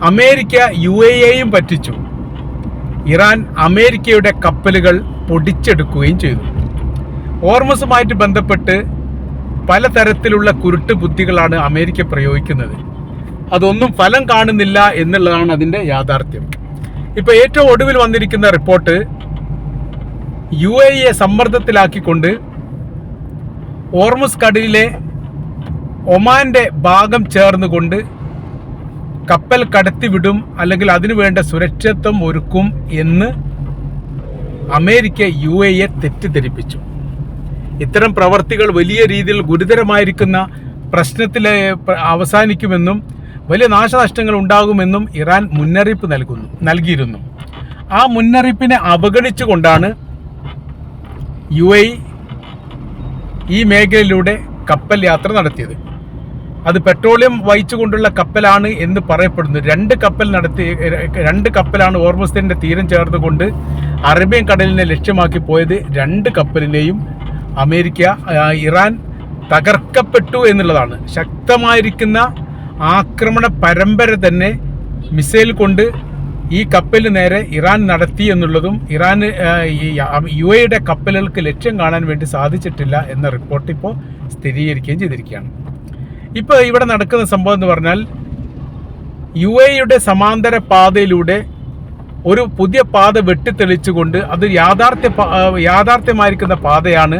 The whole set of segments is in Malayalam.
അമേരിക്ക UAEയും പറ്റിച്ചു. ഇറാൻ അമേരിക്കയുടെ കപ്പലുകൾ പൊടിച്ചെടുക്കുകയും ചെയ്തു. ഹോർമസുമായിട്ട് ബന്ധപ്പെട്ട് പലതരത്തിലുള്ള കുരുട്ട് ബുദ്ധികളാണ് അമേരിക്ക പ്രയോഗിക്കുന്നത്. അതൊന്നും ഫലം കാണുന്നില്ല എന്നുള്ളതാണ് അതിൻ്റെ യാഥാർത്ഥ്യം. ഇപ്പോൾ ഏറ്റവും ഒടുവിൽ വന്നിരിക്കുന്ന റിപ്പോർട്ട് UAEയെ സമ്മർദ്ദത്തിലാക്കിക്കൊണ്ട് ഹോർമുസ് കടലിലെ ഒമാന്റെ ഭാഗം ചേർന്നുകൊണ്ട് കപ്പൽ കടത്തിവിടും, അല്ലെങ്കിൽ അതിനു വേണ്ട സുരക്ഷിതത്വം ഒരുക്കും എന്ന് അമേരിക്ക UAEയെ തെറ്റിദ്ധരിപ്പിച്ചു. ഇത്തരം പ്രവർത്തികൾ വലിയ രീതിയിൽ ഗുരുതരമായിരിക്കുന്ന പ്രശ്നത്തിൽ അവസാനിക്കുമെന്നും വലിയ നാശനഷ്ടങ്ങൾ ഉണ്ടാകുമെന്നും ഇറാൻ മുന്നറിയിപ്പ് നൽകിയിരുന്നു. ആ മുന്നറിയിപ്പിനെ അവഗണിച്ചുകൊണ്ടാണ് UAE ഈ മേഖലയിലൂടെ കപ്പൽ യാത്ര നടത്തിയത്. അത് പെട്രോളിയം വഹിച്ചുകൊണ്ടുള്ള കപ്പലാണ് എന്ന് പറയപ്പെടുന്നു. രണ്ട് കപ്പലാണ് ഹോർമുസിന്റെ തീരം ചേർന്നുകൊണ്ട് അറേബ്യൻ കടലിനെ ലക്ഷ്യമാക്കി പോയത്. 2 കപ്പലിനെയും ഇറാൻ തകർക്കപ്പെട്ടു എന്നുള്ളതാണ്. ശക്തമായിരിക്കുന്ന ആക്രമണ പരമ്പര തന്നെ മിസൈൽ കൊണ്ട് ഈ കപ്പലിന് നേരെ ഇറാൻ നടത്തി എന്നുള്ളതും UAEയുടെ കപ്പലുകൾക്ക് ലക്ഷ്യം കാണാൻ വേണ്ടി സാധിച്ചിട്ടില്ല എന്ന റിപ്പോർട്ട് ഇപ്പോൾ സ്ഥിരീകരിക്കുകയും ചെയ്തിരിക്കുകയാണ്. ഇപ്പോൾ ഇവിടെ നടക്കുന്ന സംഭവം എന്ന് പറഞ്ഞാൽ UAEയുടെ സമാന്തര പാതയിലൂടെ ഒരു പുതിയ പാത വെട്ടിത്തെളിച്ചുകൊണ്ട് അത് യാഥാർത്ഥ്യമായിരിക്കുന്ന പാതയാണ്,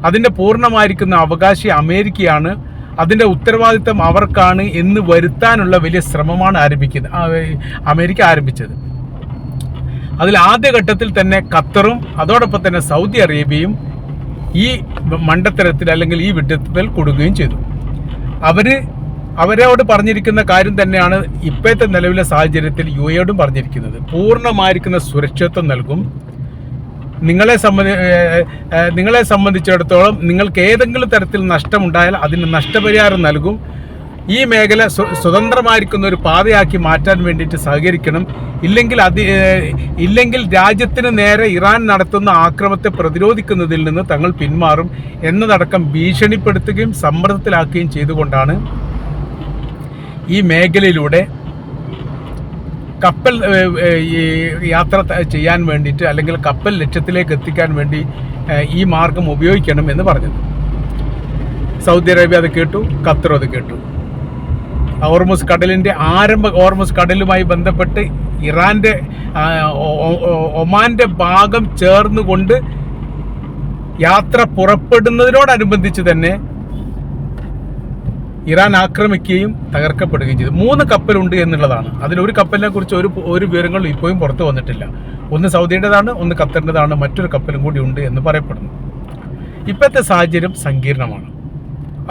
അതിൻ്റെ പൂർണ്ണമായിരിക്കുന്ന അവകാശി അമേരിക്കയാണ്, അതിൻ്റെ ഉത്തരവാദിത്തം അവർക്കാണ് എന്ന് വരുത്താനുള്ള വലിയ ശ്രമമാണ് അമേരിക്ക ആരംഭിച്ചത്. അതിൽ ആദ്യഘട്ടത്തിൽ തന്നെ ഖത്തറും അതോടൊപ്പം തന്നെ സൗദി അറേബ്യയും ഈ മണ്ടത്തരത്തിൽ അല്ലെങ്കിൽ ഈ വിഡ്ഢിത്തത്തിൽ കൊടുക്കുകയും ചെയ്തു. അവരോട് പറഞ്ഞിരിക്കുന്ന കാര്യം തന്നെയാണ് ഇപ്പോഴത്തെ നിലവിലെ സാഹചര്യത്തിൽ UAEയോടും പറഞ്ഞിരിക്കുന്നത്. പൂർണ്ണമായിരിക്കുന്ന സുരക്ഷിതത്വം നൽകും. നിങ്ങളെ സംബന്ധിച്ചിടത്തോളം നിങ്ങൾക്ക് ഏതെങ്കിലും തരത്തിൽ നഷ്ടമുണ്ടായാൽ അതിന് നഷ്ടപരിഹാരം നൽകും. ഈ മേഖല സ്വതന്ത്രമായിരിക്കുന്ന ഒരു പാതയാക്കി മാറ്റാൻ വേണ്ടിയിട്ട് സഹകരിക്കണം. ഇല്ലെങ്കിൽ രാജ്യത്തിന് നേരെ ഇറാൻ നടത്തുന്ന ആക്രമണത്തെ പ്രതിരോധിക്കുന്നതിൽ നിന്ന് തങ്ങൾ പിന്മാറും എന്നതടക്കം ഭീഷണിപ്പെടുത്തുകയും സമ്മർദ്ദത്തിലാക്കുകയും ചെയ്തുകൊണ്ടാണ് ഈ മേഖലയിലൂടെ കപ്പൽ യാത്ര ചെയ്യാൻ വേണ്ടിയിട്ട്, അല്ലെങ്കിൽ കപ്പൽ ലക്ഷ്യത്തിലേക്ക് എത്തിക്കാൻ വേണ്ടി ഈ മാർഗം ഉപയോഗിക്കണം എന്ന് പറഞ്ഞത്. സൗദി അറേബ്യ അത് കേട്ടു, ഖത്തറും അത് കേട്ടു. ഹോർമുസ് കടലുമായി ബന്ധപ്പെട്ട് ഒമാന്റെ ഭാഗം ചേർന്നുകൊണ്ട് യാത്ര പുറപ്പെടുന്നതിനോടനുബന്ധിച്ച് തന്നെ ഇറാൻ ആക്രമിക്കുകയും തകർക്കപ്പെടുകയും ചെയ്തു. 3 കപ്പലുണ്ട് എന്നുള്ളതാണ്. അതിലൊരു കപ്പലിനെ കുറിച്ച് ഒരു വിവരങ്ങളും ഇപ്പോഴും പുറത്തു വന്നിട്ടില്ല. ഒന്ന് സൗദിയുടേതാണ്, ഒന്ന് ഖത്തറിൻ്റെതാണ്, മറ്റൊരു കപ്പലും കൂടി ഉണ്ട് എന്ന് പറയപ്പെടുന്നു. ഇപ്പോഴത്തെ സാഹചര്യം സങ്കീർണമാണ്.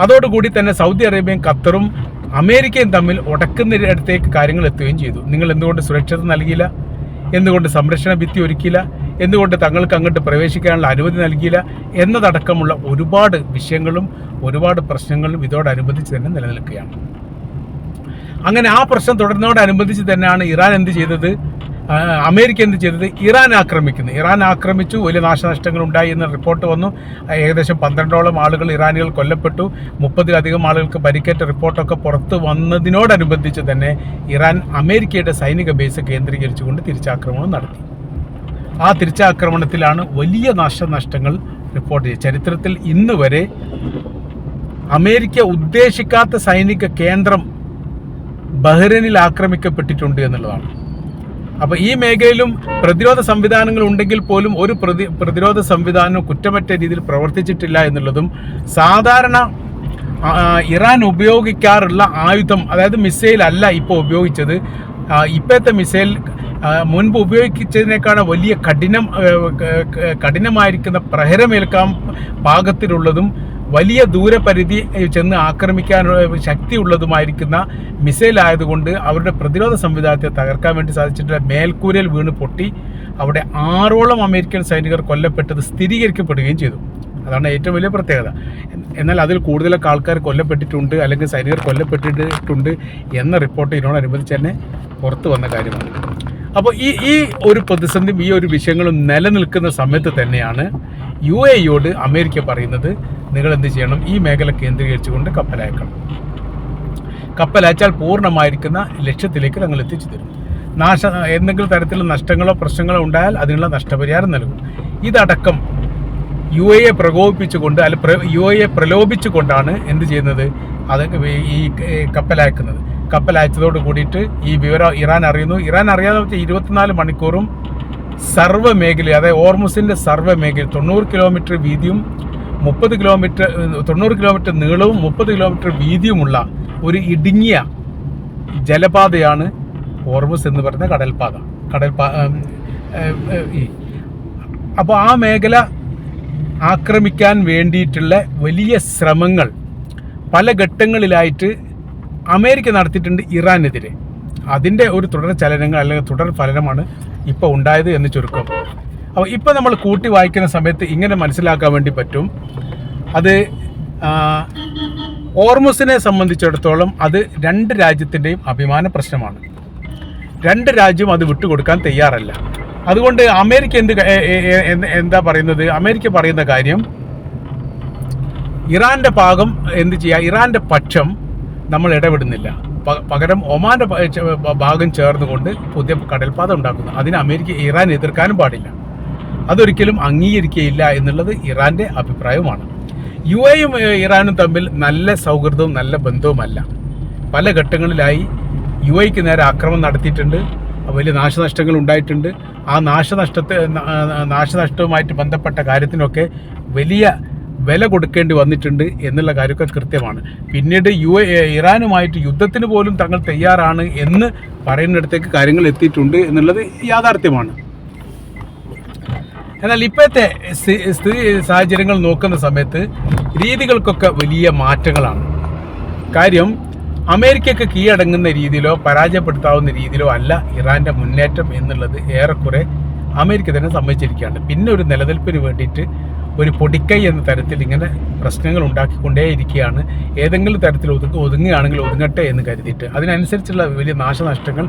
അതോടുകൂടി തന്നെ സൗദി അറേബ്യയും ഖത്തറും അമേരിക്കയും തമ്മിൽ ഉടക്കുന്നിടത്തേക്ക് കാര്യങ്ങൾ എത്തുകയും ചെയ്തു. നിങ്ങൾ എന്തുകൊണ്ട് സുരക്ഷിതത്വം നൽകിയില്ല, എന്തുകൊണ്ട് സംരക്ഷണ ഭിത്തി ഒരുക്കിയില്ല, എന്തുകൊണ്ട് തങ്ങൾക്ക് അങ്ങോട്ട് പ്രവേശിക്കാനുള്ള അനുമതി നൽകിയില്ല എന്നതടക്കമുള്ള ഒരുപാട് വിഷയങ്ങളും ഒരുപാട് പ്രശ്നങ്ങളും ഇതോടനുബന്ധിച്ച് തന്നെ നിലനിൽക്കുകയാണ്. അങ്ങനെ ആ പ്രശ്നം തുടരുന്നതോടനുബന്ധിച്ച് തന്നെയാണ് അമേരിക്ക എന്ത് ചെയ്തത്? ഇറാൻ ആക്രമിച്ചു. വലിയ നാശനഷ്ടങ്ങൾ ഉണ്ടായി എന്ന റിപ്പോർട്ട് വന്നു. ഏകദേശം 12ഓളം ആളുകൾ ഇറാനികൾ കൊല്ലപ്പെട്ടു, 30-ലധികം ആളുകൾക്ക് പരിക്കേറ്റ റിപ്പോർട്ടൊക്കെ പുറത്ത് വന്നതിനോടനുബന്ധിച്ച് തന്നെ ഇറാൻ അമേരിക്കയുടെ സൈനിക ബേസ് കേന്ദ്രീകരിച്ചുകൊണ്ട് തിരിച്ചാക്രമണം നടത്തി. ആ തിരിച്ചാക്രമണത്തിലാണ് വലിയ നാശനഷ്ടങ്ങൾ റിപ്പോർട്ട് ചെയ്തത്. ചരിത്രത്തിൽ ഇന്ന് വരെ അമേരിക്ക ഉദ്ദേശിക്കാത്ത സൈനിക കേന്ദ്രം ബഹ്റൈനിൽ ആക്രമിക്കപ്പെട്ടിട്ടുണ്ട് എന്നുള്ളതാണ്. അപ്പോൾ ഈ മേഖലയിലും പ്രതിരോധ സംവിധാനങ്ങൾ ഉണ്ടെങ്കിൽ പോലും ഒരു പ്രതിരോധ സംവിധാനം കുറ്റമറ്റ രീതിയിൽ പ്രവർത്തിച്ചിട്ടില്ല എന്നുള്ളതും, സാധാരണ ഇറാൻ ഉപയോഗിക്കാറുള്ള ആയുധം, അതായത് മിസൈൽ അല്ല ഇപ്പോൾ ഉപയോഗിച്ചത്. ഇപ്പോഴത്തെ മിസൈൽ മുൻപ് ഉപയോഗിച്ചതിനേക്കാൾ വലിയ കഠിനമായിരിക്കുന്ന പ്രഹരമേൽക്കാൻ പാകത്തിലുള്ളതും വലിയ ദൂരപരിധി ചെന്ന് ആക്രമിക്കാനുള്ള ശക്തിയുള്ളതുമായിരിക്കുന്ന മിസൈൽ ആയതുകൊണ്ട് അവരുടെ പ്രതിരോധ സംവിധാനത്തെ തകർക്കാൻ വേണ്ടി സാധിച്ചിട്ടില്ല. മേൽക്കൂരയിൽ വീണ് പൊട്ടി അവിടെ 6ഓളം അമേരിക്കൻ സൈനികർ കൊല്ലപ്പെട്ടത് സ്ഥിരീകരിക്കപ്പെടുകയും ചെയ്തു. അതാണ് ഏറ്റവും വലിയ പ്രത്യേകത. എന്നാൽ അതിൽ കൂടുതലൊക്കെ ആൾക്കാർ കൊല്ലപ്പെട്ടിട്ടുണ്ട്, അല്ലെങ്കിൽ സൈനികർ കൊല്ലപ്പെട്ടിട്ടുണ്ട് എന്ന റിപ്പോർട്ട് ഇതിനോടനുബന്ധിച്ച് തന്നെ പുറത്തു വന്ന കാര്യമാണ്. അപ്പോൾ ഈ ഒരു പ്രതിസന്ധി, ഈ ഒരു വിഷയങ്ങളും നിലനിൽക്കുന്ന സമയത്ത് തന്നെയാണ് UAEയോട് അമേരിക്ക പറയുന്നത്, നിങ്ങൾ എന്ത് ചെയ്യണം, ഈ മേഖല കേന്ദ്രീകരിച്ചുകൊണ്ട് കപ്പലയക്കണം. കപ്പലയച്ചാൽ പൂർണ്ണമായിരിക്കുന്ന ലക്ഷ്യത്തിലേക്ക് തങ്ങൾ എത്തിച്ചു തരും. എന്തെങ്കിലും തരത്തിലുള്ള നഷ്ടങ്ങളോ പ്രശ്നങ്ങളോ ഉണ്ടായാൽ അതിനുള്ള നഷ്ടപരിഹാരം നൽകും. ഇതടക്കം UAE പ്രകോപിപ്പിച്ചുകൊണ്ട് UAE പ്രലോഭിച്ചുകൊണ്ടാണ് എന്ത് ചെയ്യുന്നത്, അതൊക്കെ ഈ കപ്പലയക്കുന്നത്. കപ്പലയച്ചതോട് കൂടിയിട്ട് ഈ വിവരം ഇറാൻ അറിയുന്നു. ഇറാൻ അറിയാതെ 24 മണിക്കൂറും സർവ്വ മേഖല, അതായത് ഹോർമുസിൻ്റെ സർവ്വ മേഖല 90 കിലോമീറ്റർ വീതിയും 90 കിലോമീറ്റർ നീളവും 30 കിലോമീറ്റർ വീതിയുമുള്ള ഒരു ഇടുങ്ങിയ ജലപാതയാണ് ഹോർമുസ് എന്ന് പറയുന്ന കടൽപാത. അപ്പോൾ ആ മേഖല ആക്രമിക്കാൻ വേണ്ടിയിട്ടുള്ള വലിയ ശ്രമങ്ങൾ പല ഘട്ടങ്ങളിലായിട്ട് അമേരിക്ക നടത്തിയിട്ടുണ്ട് ഇറാനെതിരെ. അതിൻ്റെ ഒരു തുടർ ചലനങ്ങൾ അല്ലെങ്കിൽ തുടർ ഫലനമാണ് ഇപ്പോൾ ഉണ്ടായത് എന്ന് ചുരുക്കം. അപ്പോൾ ഇപ്പോൾ നമ്മൾ കൂട്ടി വായിക്കുന്ന സമയത്ത് ഇങ്ങനെ മനസ്സിലാക്കാൻ വേണ്ടി പറ്റും, അത് ഹോർമുസിനെ സംബന്ധിച്ചിടത്തോളം അത് രണ്ട് രാജ്യത്തിൻ്റെയും അഭിമാന പ്രശ്നമാണ്. രണ്ട് രാജ്യവും അത് വിട്ടുകൊടുക്കാൻ തയ്യാറല്ല. അതുകൊണ്ട് അമേരിക്ക എന്താ പറയുന്നത്, അമേരിക്ക പറയുന്ന കാര്യം, ഇറാൻ്റെ ഭാഗം എന്ത് ചെയ്യുക, ഇറാൻ്റെ പക്ഷം നമ്മൾ ഇടപെടുന്നില്ല, പകരം ഒമാൻ്റെ ഭാഗം ചേർന്നുകൊണ്ട് പുതിയ കടൽപാത ഉണ്ടാക്കുന്നു. അതിന് ഇറാൻ എതിർക്കാനും പാടില്ല, അതൊരിക്കലും അംഗീകരിക്കുകയില്ല എന്നുള്ളത് ഇറാൻ്റെ അഭിപ്രായവുമാണ്. UAEയും ഇറാനും തമ്മിൽ നല്ല സൗഹൃദവും നല്ല ബന്ധവുമല്ല. പല ഘട്ടങ്ങളിലായി UAEക്ക് നേരെ ആക്രമണം നടത്തിയിട്ടുണ്ട്, വലിയ നാശനഷ്ടങ്ങൾ ഉണ്ടായിട്ടുണ്ട്. ആ നാശനഷ്ടവുമായിട്ട് ബന്ധപ്പെട്ട കാര്യത്തിനൊക്കെ വലിയ വില കൊടുക്കേണ്ടി വന്നിട്ടുണ്ട് എന്നുള്ള കാര്യമൊക്കെ കൃത്യമാണ്. പിന്നീട് ഇറാനുമായിട്ട് യുദ്ധത്തിന് പോലും തങ്ങൾ തയ്യാറാണ് എന്ന് പറയുന്നിടത്തേക്ക് കാര്യങ്ങൾ എത്തിയിട്ടുണ്ട് എന്നുള്ളത് യാഥാർത്ഥ്യമാണ്. എന്നാൽ ഇപ്പോഴത്തെ സാഹചര്യങ്ങൾ നോക്കുന്ന സമയത്ത് രീതികൾക്കൊക്കെ വലിയ മാറ്റങ്ങളാണ്. കാര്യം അമേരിക്കയ്ക്ക് കീഴടങ്ങുന്ന രീതിയിലോ പരാജയപ്പെടുത്താവുന്ന രീതിയിലോ അല്ല ഇറാൻ്റെ മുന്നേറ്റം എന്നുള്ളത് ഏറെക്കുറെ അമേരിക്ക തന്നെ സമ്മതിച്ചിരിക്കുകയാണ്. പിന്നെ ഒരു നിലനിൽപ്പിന് വേണ്ടിയിട്ട് ഒരു പൊടിക്കൈ എന്ന തരത്തിൽ ഇങ്ങനെ പ്രശ്നങ്ങൾ ഉണ്ടാക്കിക്കൊണ്ടേയിരിക്കുകയാണ്. ഏതെങ്കിലും തരത്തിൽ ഒതുങ്ങുകയാണെങ്കിൽ ഒതുങ്ങട്ടെ എന്ന് കരുതിയിട്ട് അതിനനുസരിച്ചുള്ള വലിയ നാശനഷ്ടങ്ങൾ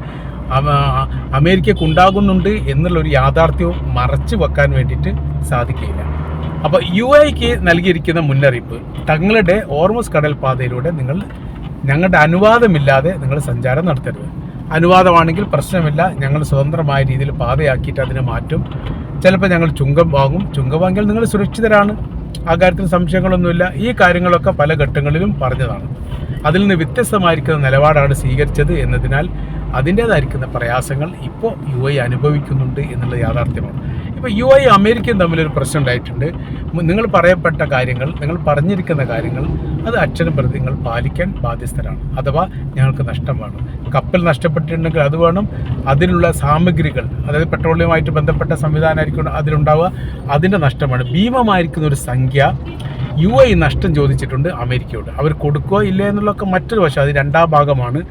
അമേരിക്കക്ക് ഉണ്ടാകുന്നുണ്ട് എന്നുള്ളൊരു യാഥാർത്ഥ്യവും മറച്ചു വെക്കാൻ വേണ്ടിയിട്ട് സാധിക്കില്ല. അപ്പോൾ UAEക്ക് നൽകിയിരിക്കുന്ന മുന്നറിയിപ്പ്, തങ്ങളുടെ ഹോർമുസ് കടൽപാതയിലൂടെ ഞങ്ങളുടെ അനുവാദമില്ലാതെ നിങ്ങൾ സഞ്ചാരം നടത്തരുത്. അനുവാദമാണെങ്കിൽ പ്രശ്നമില്ല, ഞങ്ങൾ സ്വതന്ത്രമായ രീതിയിൽ പാതയാക്കിയിട്ട് അതിനെ മാറ്റും. ചിലപ്പോൾ ഞങ്ങൾ ചുങ്കം വാങ്ങിയാൽ നിങ്ങൾ സുരക്ഷിതരാണ്, ആ കാര്യത്തിൽ സംശയങ്ങളൊന്നുമില്ല. ഈ കാര്യങ്ങളൊക്കെ പല ഘട്ടങ്ങളിലും പറഞ്ഞതാണ്. അതിൽ നിന്ന് വ്യത്യസ്തമായിരിക്കുന്ന നിലപാടാണ് സ്വീകരിച്ചത് എന്നതിനാൽ അതിൻ്റേതായിരിക്കുന്ന പ്രയാസങ്ങൾ ഇപ്പോൾ UAE അനുഭവിക്കുന്നുണ്ട് എന്നുള്ള യാഥാർത്ഥ്യമാണ്. ഇപ്പോൾ UAE അമേരിക്കയും തമ്മിലൊരു പ്രശ്നം ഉണ്ടായിട്ടുണ്ട്. നിങ്ങൾ പറയപ്പെട്ട കാര്യങ്ങൾ, നിങ്ങൾ പറഞ്ഞിരിക്കുന്ന കാര്യങ്ങൾ അത് അക്ഷരം പ്രതി നിങ്ങൾ പാലിക്കാൻ ബാധ്യസ്ഥരാണ്. അഥവാ ഞങ്ങൾക്ക് നഷ്ടം വേണം, കപ്പൽ നഷ്ടപ്പെട്ടിട്ടുണ്ടെങ്കിൽ അത് വേണം, അതിനുള്ള സാമഗ്രികൾ, അതായത് പെട്രോളിയമായിട്ട് ബന്ധപ്പെട്ട സംവിധാനമായിരിക്കും അതിലുണ്ടാവുക, അതിൻ്റെ നഷ്ടമാണ്. ഭീമമായിരിക്കുന്ന ഒരു സംഖ്യ UAE നഷ്ടം ചോദിച്ചിട്ടുണ്ട് അമേരിക്കയോട്. അവർ കൊടുക്കുകയോ ഇല്ല എന്നുള്ളതൊക്കെ മറ്റൊരു വശം, അത് രണ്ടാം ഭാഗമാണ്.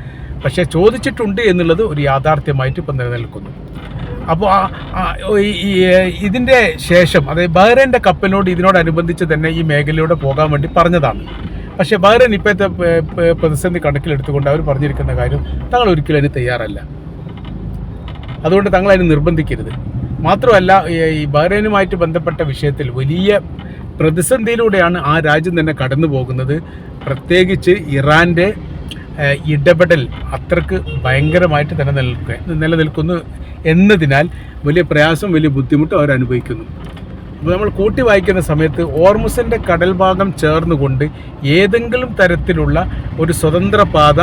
പക്ഷേ ചോദിച്ചിട്ടുണ്ട് എന്നുള്ളത് ഒരു യാഥാർത്ഥ്യമായിട്ട് ഇപ്പം നിലനിൽക്കുന്നു. അപ്പോൾ ഇതിൻ്റെ ശേഷം, അതായത് ബഹ്റൈൻ്റെ കപ്പലിനോട് ഇതിനോടനുബന്ധിച്ച് തന്നെ ഈ മേഖലയിലൂടെ പോകാൻ വേണ്ടി പറഞ്ഞതാണ്. പക്ഷേ ബഹ്റൈൻ ഇപ്പോഴത്തെ പ്രതിസന്ധി കണക്കിലെടുത്തുകൊണ്ട് അവർ പറഞ്ഞിരിക്കുന്ന കാര്യം, തങ്ങൾ ഒരിക്കലും അതിന് തയ്യാറല്ല, അതുകൊണ്ട് തങ്ങൾ അതിന് നിർബന്ധിക്കരുത്. മാത്രമല്ല, ഈ ബഹ്റൈനുമായിട്ട് ബന്ധപ്പെട്ട വിഷയത്തിൽ വലിയ പ്രതിസന്ധിയിലൂടെയാണ് ആ രാജ്യം തന്നെ കടന്നു പോകുന്നത്. പ്രത്യേകിച്ച് ഇറാൻ്റെ ഇടപെടൽ അത്രക്ക് ഭയങ്കരമായിട്ട് തന്നെ നിലനിൽക്കുന്നു എന്നതിനാൽ വലിയ പ്രയാസം, വലിയ ബുദ്ധിമുട്ട് അവർ അനുഭവിക്കുന്നു. അപ്പോൾ നമ്മൾ കൂട്ടി വായിക്കുന്ന സമയത്ത് ഹോർമുസിൻ്റെ കടൽ ഭാഗം ചേർന്നുകൊണ്ട് ഏതെങ്കിലും തരത്തിലുള്ള ഒരു സ്വതന്ത്ര പാത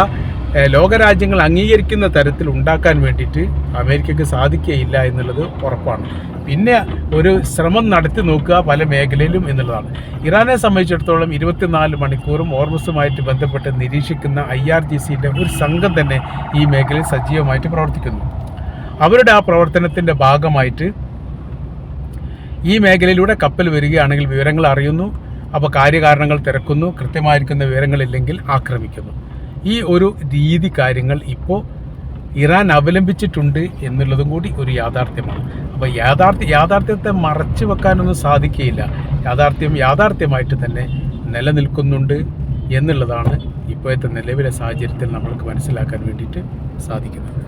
ലോകരാജ്യങ്ങൾ അംഗീകരിക്കുന്ന തരത്തിൽ ഉണ്ടാക്കാൻ വേണ്ടിയിട്ട് അമേരിക്കയ്ക്ക് സാധിക്കുകയില്ല എന്നുള്ളത് ഉറപ്പാണ്. പിന്നെ ഒരു ശ്രമം നടത്തി നോക്കുക പല മേഖലയിലും എന്നുള്ളതാണ്. ഇറാനെ സംബന്ധിച്ചിടത്തോളം 24 മണിക്കൂറും ഹോർമുസുമായിട്ട് ബന്ധപ്പെട്ട് നിരീക്ഷിക്കുന്ന IRGCയുടെ ഒരു സംഘം തന്നെ ഈ മേഖലയിൽ സജീവമായിട്ട് പ്രവർത്തിക്കുന്നു. അവരുടെ ആ പ്രവർത്തനത്തിൻ്റെ ഭാഗമായിട്ട് ഈ മേഖലയിലൂടെ കപ്പൽ വരികയാണെങ്കിൽ വിവരങ്ങൾ അറിയുന്നു, അപ്പോൾ കാര്യകാരണങ്ങൾ തിരക്കുന്നു, കൃത്യമായിരിക്കുന്ന വിവരങ്ങളില്ലെങ്കിൽ ആക്രമിക്കുന്നു. ഈ ഒരു രീതി കാര്യങ്ങൾ ഇപ്പോൾ ഇറാൻ അവലംബിച്ചിട്ടുണ്ട് എന്നുള്ളതും കൂടി ഒരു യാഥാർത്ഥ്യമാണ്. അപ്പോൾ യാഥാർത്ഥ്യത്തെ മറച്ചു വെക്കാനൊന്നും സാധിക്കുകയില്ല. യാഥാർത്ഥ്യമായിട്ട് തന്നെ നിലനിൽക്കുന്നുണ്ട് എന്നുള്ളതാണ് ഇപ്പോഴത്തെ നിലവിലെ സാഹചര്യത്തിൽ നമ്മൾക്ക് മനസ്സിലാക്കാൻ വേണ്ടിയിട്ട് സാധിക്കുന്നത്.